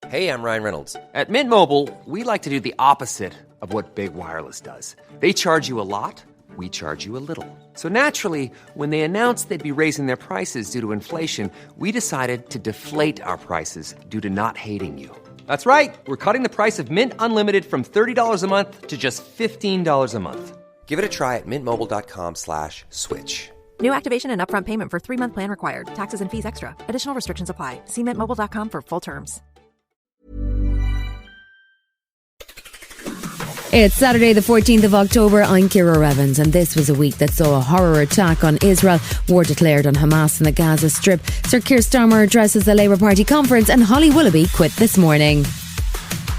Hey, I'm Ryan Reynolds. At Mint Mobile, we like to do the opposite of what Big Wireless does. They charge you a lot, we charge you a little. So naturally, when they announced they'd be raising their prices due to inflation, we decided to deflate our prices due to not hating you. That's right. We're cutting the price of Mint Unlimited from $30 a month to just $15 a month. Give it a try at mintmobile.com/switch. New activation and upfront payment for 3-month plan required. Taxes and fees extra. Additional restrictions apply. See mintmobile.com for full terms. It's Saturday the 14th of October. I'm Ciara Evans, and this was a week that saw a horror attack on Israel, war declared on Hamas in the Gaza Strip. Sir Keir Starmer addresses the Labour Party conference, and Holly Willoughby quit this morning.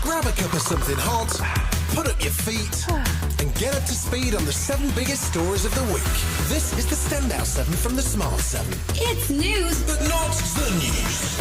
Grab a cup of something hot, put up your feet, and get up to speed on the 7 biggest stories of the week. This is the Standout 7 from the Smart 7. It's news, but not the news.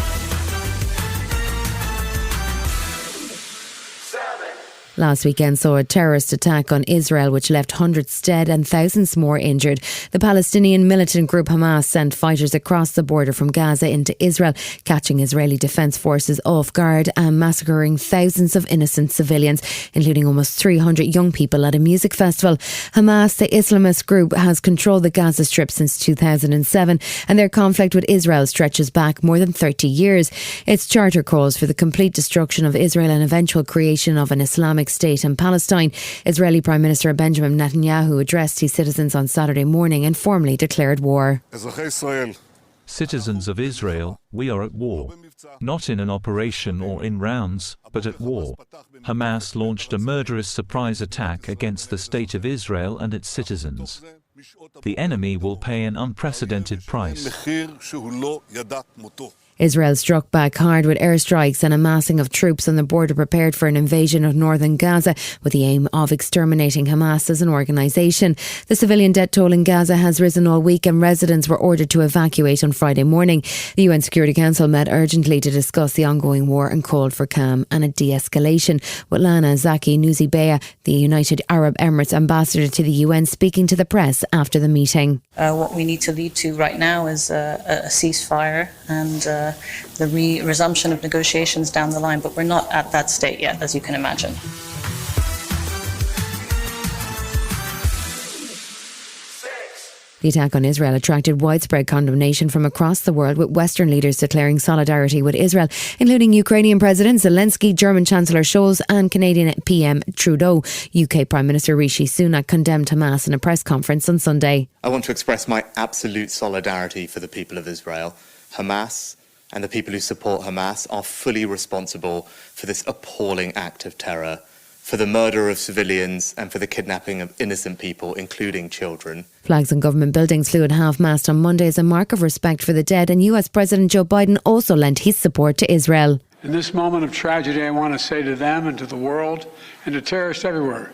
Last weekend saw a terrorist attack on Israel which left hundreds dead and thousands more injured. The Palestinian militant group Hamas sent fighters across the border from Gaza into Israel, catching Israeli defence forces off guard and massacring thousands of innocent civilians, including almost 300 young people at a music festival. Hamas, the Islamist group, has controlled the Gaza Strip since 2007, and their conflict with Israel stretches back more than 30 years. Its charter calls for the complete destruction of Israel and eventual creation of an Islamic state in Palestine. Israeli Prime Minister Benjamin Netanyahu addressed his citizens on Saturday morning and formally declared war. Citizens of Israel, we are at war. Not in an operation or in rounds, but at war. Hamas launched a murderous surprise attack against the state of Israel and its citizens. The enemy will pay an unprecedented price. Israel struck back hard with airstrikes and a massing of troops on the border prepared for an invasion of northern Gaza with the aim of exterminating Hamas as an organisation. The civilian death toll in Gaza has risen all week and residents were ordered to evacuate on Friday morning. The UN Security Council met urgently to discuss the ongoing war and called for calm and a de-escalation, with Lana Zaki Nuzibea, the United Arab Emirates ambassador to the UN, speaking to the press after the meeting. What we need to lead to right now is a ceasefire and the resumption of negotiations down the line, but we're not at that state yet, as you can imagine. The attack on Israel attracted widespread condemnation from across the world, with Western leaders declaring solidarity with Israel, including Ukrainian President Zelensky, German Chancellor Scholz and Canadian PM Trudeau. UK Prime Minister Rishi Sunak condemned Hamas in a press conference on Sunday. I want to express my absolute solidarity for the people of Israel. Hamas and the people who support Hamas are fully responsible for this appalling act of terror, for the murder of civilians and for the kidnapping of innocent people, including children. Flags on government buildings flew at half-mast on Monday as a mark of respect for the dead, and US President Joe Biden also lent his support to Israel. In this moment of tragedy, I want to say to them and to the world and to terrorists everywhere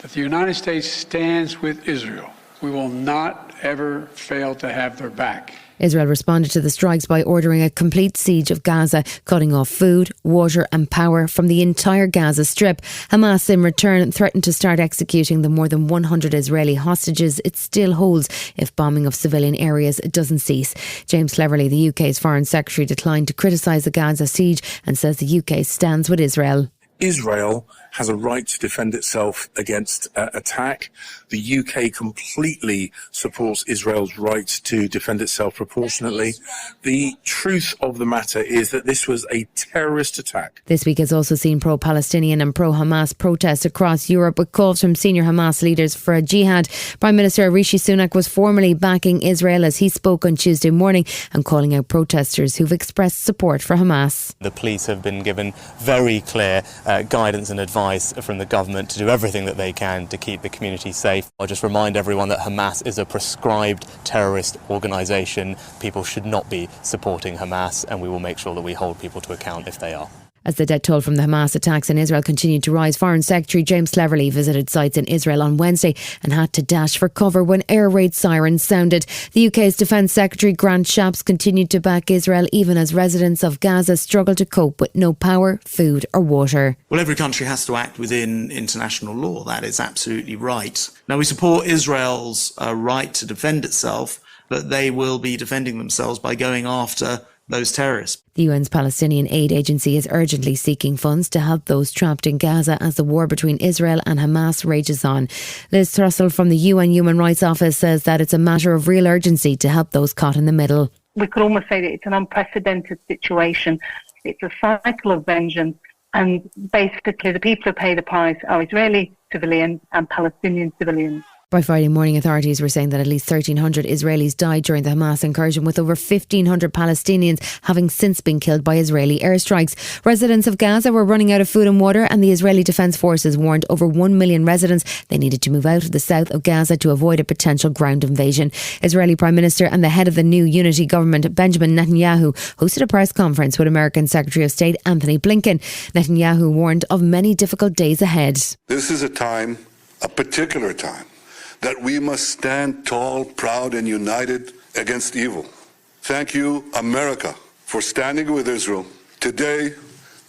that the United States stands with Israel. We will not ever fail to have their back. Israel responded to the strikes by ordering a complete siege of Gaza, cutting off food, water and power from the entire Gaza Strip. Hamas in return threatened to start executing the more than 100 Israeli hostages it still holds if bombing of civilian areas doesn't cease. James Cleverly, the UK's Foreign Secretary, declined to criticise the Gaza siege and says the UK stands with Israel. Israel has a right to defend itself against attack. The UK completely supports Israel's right to defend itself proportionately. The truth of the matter is that this was a terrorist attack. This week has also seen pro-Palestinian and pro-Hamas protests across Europe, with calls from senior Hamas leaders for a jihad. Prime Minister Rishi Sunak was formally backing Israel as he spoke on Tuesday morning and calling out protesters who've expressed support for Hamas. The police have been given very clear guidance and advice from the government to do everything that they can to keep the community safe. I'll just remind everyone that Hamas is a prescribed terrorist organisation. People should not be supporting Hamas, and we will make sure that we hold people to account if they are. As the death toll from the Hamas attacks in Israel continued to rise, Foreign Secretary James Cleverly visited sites in Israel on Wednesday and had to dash for cover when air raid sirens sounded. The UK's Defence Secretary Grant Shapps continued to back Israel even as residents of Gaza struggle to cope with no power, food or water. Well, every country has to act within international law. That is absolutely right. Now, we support Israel's right to defend itself, but they will be defending themselves by going after those terrorists. The UN's Palestinian Aid Agency is urgently seeking funds to help those trapped in Gaza as the war between Israel and Hamas rages on. Liz Trussell from the UN Human Rights Office says that it's a matter of real urgency to help those caught in the middle. We could almost say that it's an unprecedented situation. It's a cycle of vengeance, and basically the people who pay the price are Israeli civilians and Palestinian civilians. By Friday morning, authorities were saying that at least 1,300 Israelis died during the Hamas incursion, with over 1,500 Palestinians having since been killed by Israeli airstrikes. Residents of Gaza were running out of food and water, and the Israeli Defence Forces warned over 1 million residents they needed to move out of the south of Gaza to avoid a potential ground invasion. Israeli Prime Minister and the head of the new unity government, Benjamin Netanyahu, hosted a press conference with American Secretary of State Anthony Blinken. Netanyahu warned of many difficult days ahead. This is a particular time, that we must stand tall, proud and united against evil. Thank you, America, for standing with Israel today,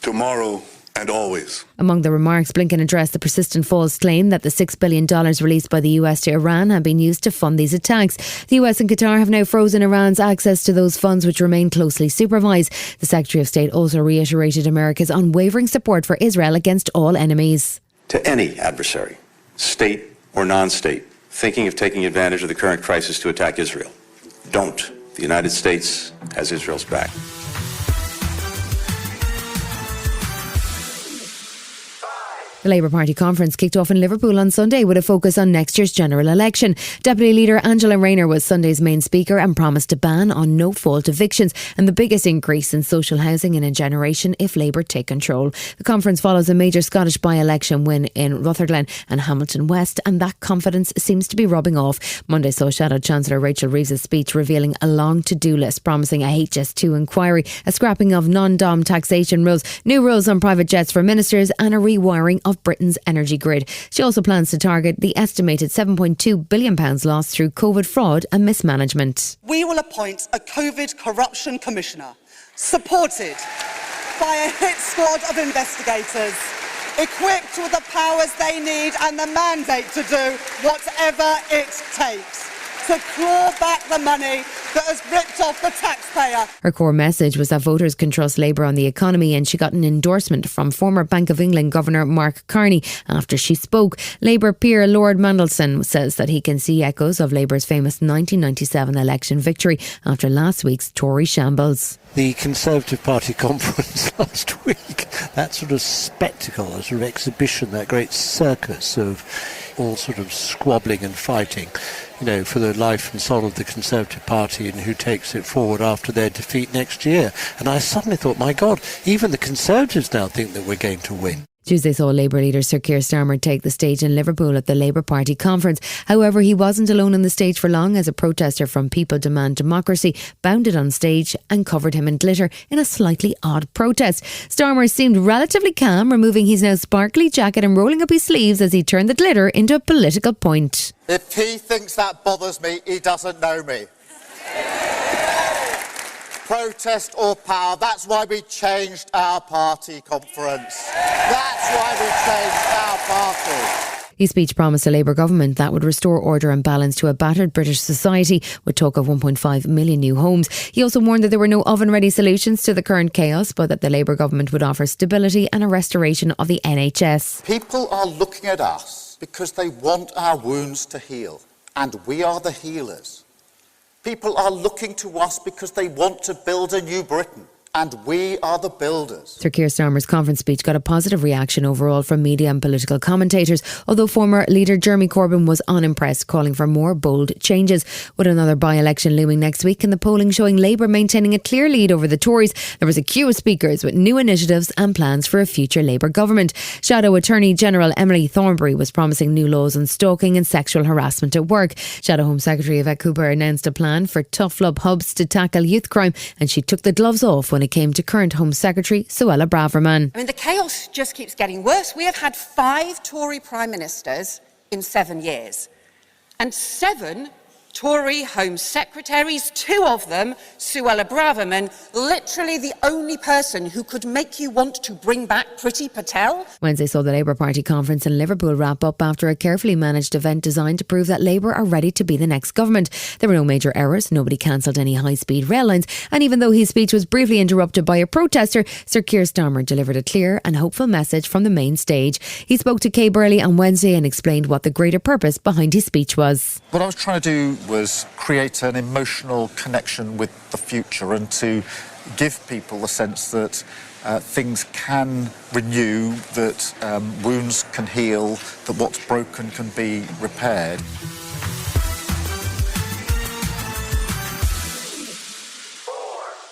tomorrow and always. Among the remarks, Blinken addressed the persistent false claim that the $6 billion released by the US to Iran had been used to fund these attacks. The US and Qatar have now frozen Iran's access to those funds, which remain closely supervised. The Secretary of State also reiterated America's unwavering support for Israel against all enemies. To any adversary, state or non-state, thinking of taking advantage of the current crisis to attack Israel, don't. The United States has Israel's back. The Labour Party conference kicked off in Liverpool on Sunday with a focus on next year's general election. Deputy Leader Angela Rayner was Sunday's main speaker and promised a ban on no-fault evictions and the biggest increase in social housing in a generation if Labour take control. The conference follows a major Scottish by-election win in Rutherglen and Hamilton West, and that confidence seems to be rubbing off. Monday saw Shadow Chancellor Rachel Reeves' speech revealing a long to-do list, promising a HS2 inquiry, a scrapping of non-dom taxation rules, new rules on private jets for ministers and a rewiring of Britain's energy grid. She also plans to target the estimated £7.2 billion lost through COVID fraud and mismanagement. We will appoint a COVID corruption commissioner, supported by a hit squad of investigators, equipped with the powers they need and the mandate to do whatever it takes to claw back the money that has ripped off the taxpayer. Her core message was that voters can trust Labour on the economy, and she got an endorsement from former Bank of England Governor Mark Carney after she spoke. Labour peer Lord Mandelson says that he can see echoes of Labour's famous 1997 election victory after last week's Tory shambles. The Conservative Party conference last week, that sort of spectacle, that sort of exhibition, that great circus of all sort of squabbling and fighting, you know, for the life and soul of the Conservative Party and who takes it forward after their defeat next year. And I suddenly thought, my God, even the Conservatives now think that we're going to win. Tuesday saw Labour leader Sir Keir Starmer take the stage in Liverpool at the Labour Party conference. However, he wasn't alone on the stage for long, as a protester from People Demand Democracy bounded on stage and covered him in glitter in a slightly odd protest. Starmer seemed relatively calm, removing his now sparkly jacket and rolling up his sleeves as he turned the glitter into a political point. If he thinks that bothers me, he doesn't know me. Protest or power, that's why we changed our party conference. That's why we changed our party. His speech promised a Labour government that would restore order and balance to a battered British society, with talk of 1.5 million new homes. He also warned that there were no oven-ready solutions to the current chaos, but that the Labour government would offer stability and a restoration of the NHS. People are looking at us because they want our wounds to heal, and we are the healers. People are looking to us because they want to build a new Britain, and we are the builders. Sir Keir Starmer's conference speech got a positive reaction overall from media and political commentators, although former leader Jeremy Corbyn was unimpressed, calling for more bold changes. With another by-election looming next week and the polling showing Labour maintaining a clear lead over the Tories, there was a queue of speakers with new initiatives and plans for a future Labour government. Shadow Attorney General Emily Thornberry was promising new laws on stalking and sexual harassment at work. Shadow Home Secretary Yvette Cooper announced a plan for tough love hubs to tackle youth crime, and she took the gloves off when it came to current Home Secretary Suella Braverman. I mean, the chaos just keeps getting worse. We have had 5 Tory Prime Ministers in 7 years, and 7 Tory Home Secretaries, 2 of them, Suella Braverman, literally the only person who could make you want to bring back Priti Patel. Wednesday saw the Labour Party conference in Liverpool wrap up after a carefully managed event designed to prove that Labour are ready to be the next government. There were no major errors, nobody cancelled any high-speed rail lines, and even though his speech was briefly interrupted by a protester, Sir Keir Starmer delivered a clear and hopeful message from the main stage. He spoke to Kay Burley on Wednesday and explained what the greater purpose behind his speech was. What I was trying to do was create an emotional connection with the future and to give people the sense that things can renew, that wounds can heal, that what's broken can be repaired.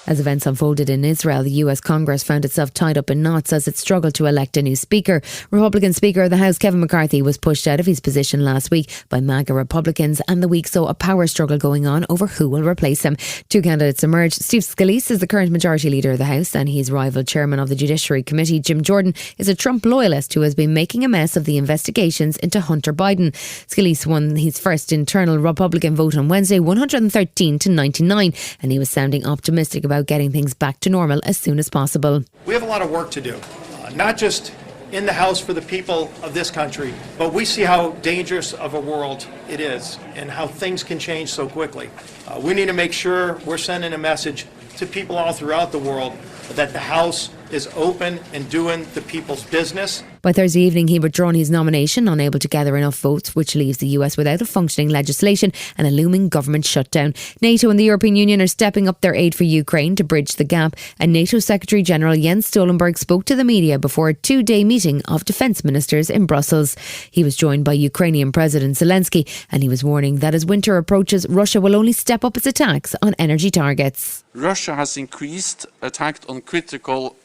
As events unfolded in Israel, the US Congress found itself tied up in knots as it struggled to elect a new speaker. Republican Speaker of the House Kevin McCarthy was pushed out of his position last week by MAGA Republicans, and the week saw a power struggle going on over who will replace him. 2 candidates emerged. Steve Scalise is the current Majority Leader of the House, and his rival Chairman of the Judiciary Committee, Jim Jordan, is a Trump loyalist who has been making a mess of the investigations into Hunter Biden. Scalise won his first internal Republican vote on Wednesday, 113 to 99, and he was sounding optimistic about getting things back to normal as soon as possible. We have a lot of work to do, not just in the House for the people of this country, but we see how dangerous of a world it is and how things can change so quickly. We need to make sure we're sending a message to people all throughout the world that the House is open and doing the people's business. By Thursday evening, he withdrawn his nomination, unable to gather enough votes, which leaves the US without a functioning legislation and a looming government shutdown. NATO and the European Union are stepping up their aid for Ukraine to bridge the gap, and NATO Secretary General Jens Stoltenberg spoke to the media before a 2-day meeting of defence ministers in Brussels. He was joined by Ukrainian President Zelensky, and he was warning that as winter approaches, Russia will only step up its attacks on energy targets. Russia has increased attacks on critical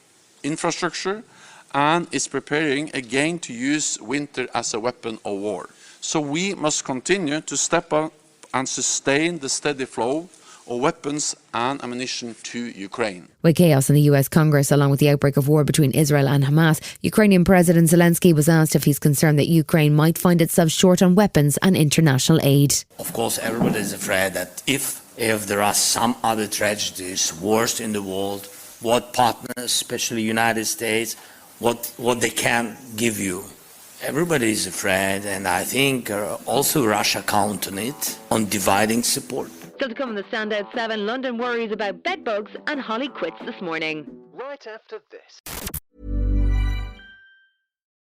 infrastructure and is preparing again to use winter as a weapon of war. So we must continue to step up and sustain the steady flow of weapons and ammunition to Ukraine. With chaos in the US Congress, along with the outbreak of war between Israel and Hamas, Ukrainian President Zelensky was asked if he's concerned that Ukraine might find itself short on weapons and international aid. Of course, everybody is afraid that if there are some other tragedies, wars in the world, what partners, especially United States, what they can give you. Everybody is afraid, and I think also Russia count on it, on dividing support. Still to come in the Standout 7, London worries about bedbugs and Holly quits this morning. Right after this.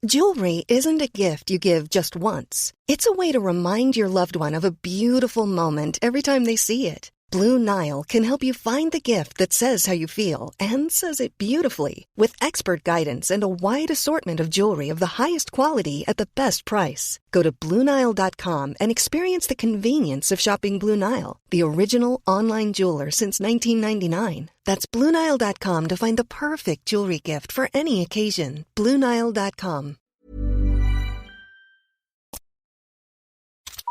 Jewelry isn't a gift you give just once. It's a way to remind your loved one of a beautiful moment every time they see it. Blue Nile can help you find the gift that says how you feel and says it beautifully. With expert guidance and a wide assortment of jewelry of the highest quality at the best price. Go to BlueNile.com and experience the convenience of shopping Blue Nile, the original online jeweler since 1999. That's BlueNile.com to find the perfect jewelry gift for any occasion. BlueNile.com.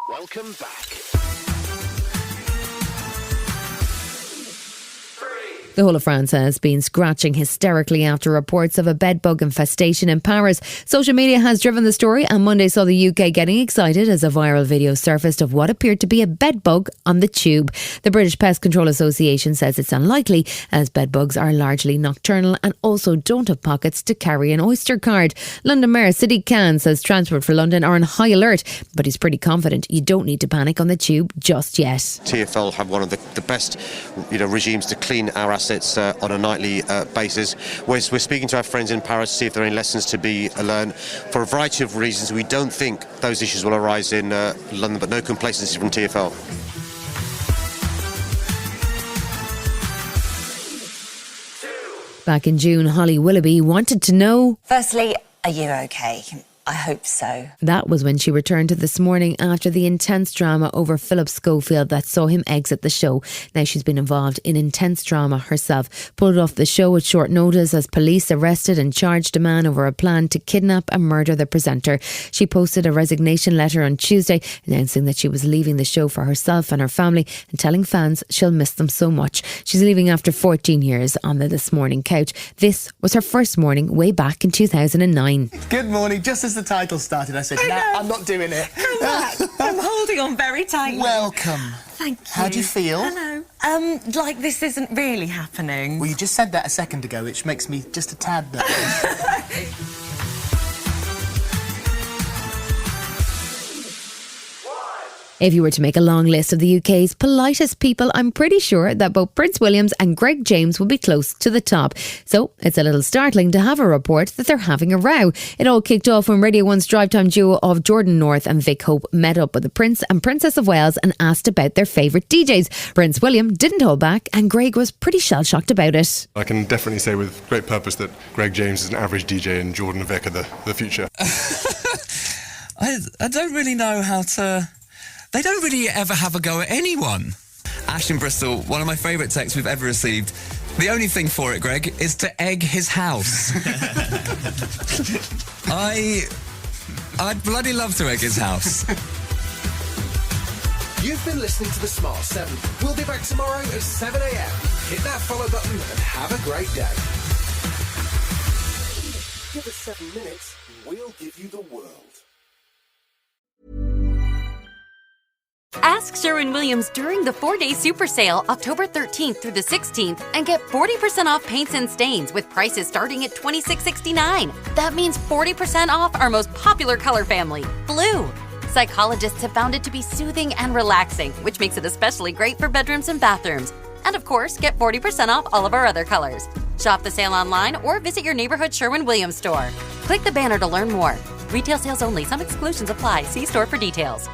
Welcome back. The whole of France has been scratching hysterically after reports of a bedbug infestation in Paris. Social media has driven the story, and Monday saw the UK getting excited as a viral video surfaced of what appeared to be a bedbug on the tube. The British Pest Control Association says it's unlikely, as bedbugs are largely nocturnal and also don't have pockets to carry an Oyster card. London Mayor Sadiq Khan says Transport for London are on high alert, but he's pretty confident you don't need to panic on the tube just yet. TfL have one of the best regimes to clean our assets on a nightly basis. We're speaking to our friends in Paris to see if there are any lessons to be learned. For a variety of reasons, we don't think those issues will arise in London, but no complacency from TfL. Back in June, Holly Willoughby wanted to know... Firstly, are you okay? I hope so. That was when she returned to This Morning after the intense drama over Philip Schofield that saw him exit the show. Now she's been involved in intense drama herself. Pulled off the show at short notice as police arrested and charged a man over a plan to kidnap and murder the presenter. She posted a resignation letter on Tuesday announcing that she was leaving the show for herself and her family and telling fans she'll miss them so much. She's leaving after 14 years on the This Morning couch. This was her first morning way back in 2009. Good morning. Just as the title started, I said, I'm not doing it. Come back. I'm holding on very tightly. Welcome. Thank you. How do you feel? Hello. Like this isn't really happening. Well, you just said that a second ago, which makes me just a tad nervous. If you were to make a long list of the UK's politest people, I'm pretty sure that both Prince William's and Greg James will be close to the top. So it's a little startling to have a report that they're having a row. It all kicked off when Radio 1's drive time duo of Jordan North and Vic Hope met up with the Prince and Princess of Wales and asked about their favourite DJs. Prince William didn't hold back and Greg was pretty shell-shocked about it. I can definitely say with great purpose that Greg James is an average DJ and Jordan and Vic are the future. I don't really know how to... They don't really ever have a go at anyone. Ash in Bristol, one of my favourite texts we've ever received. The only thing for it, Greg, is to egg his house. I'd bloody love to egg his house. You've been listening to The Smart 7. We'll be back tomorrow at 7 a.m. Hit that follow button and have a great day. Give us 7 minutes, we'll give you the world. Ask Sherwin-Williams during the 4-day super sale, October 13th through the 16th, and get 40% off paints and stains with prices starting at $26.69. That means 40% off our most popular color family, blue. Psychologists have found it to be soothing and relaxing, which makes it especially great for bedrooms and bathrooms. And of course, get 40% off all of our other colors. Shop the sale online or visit your neighborhood Sherwin-Williams store. Click the banner to learn more. Retail sales only. Some exclusions apply. See store for details.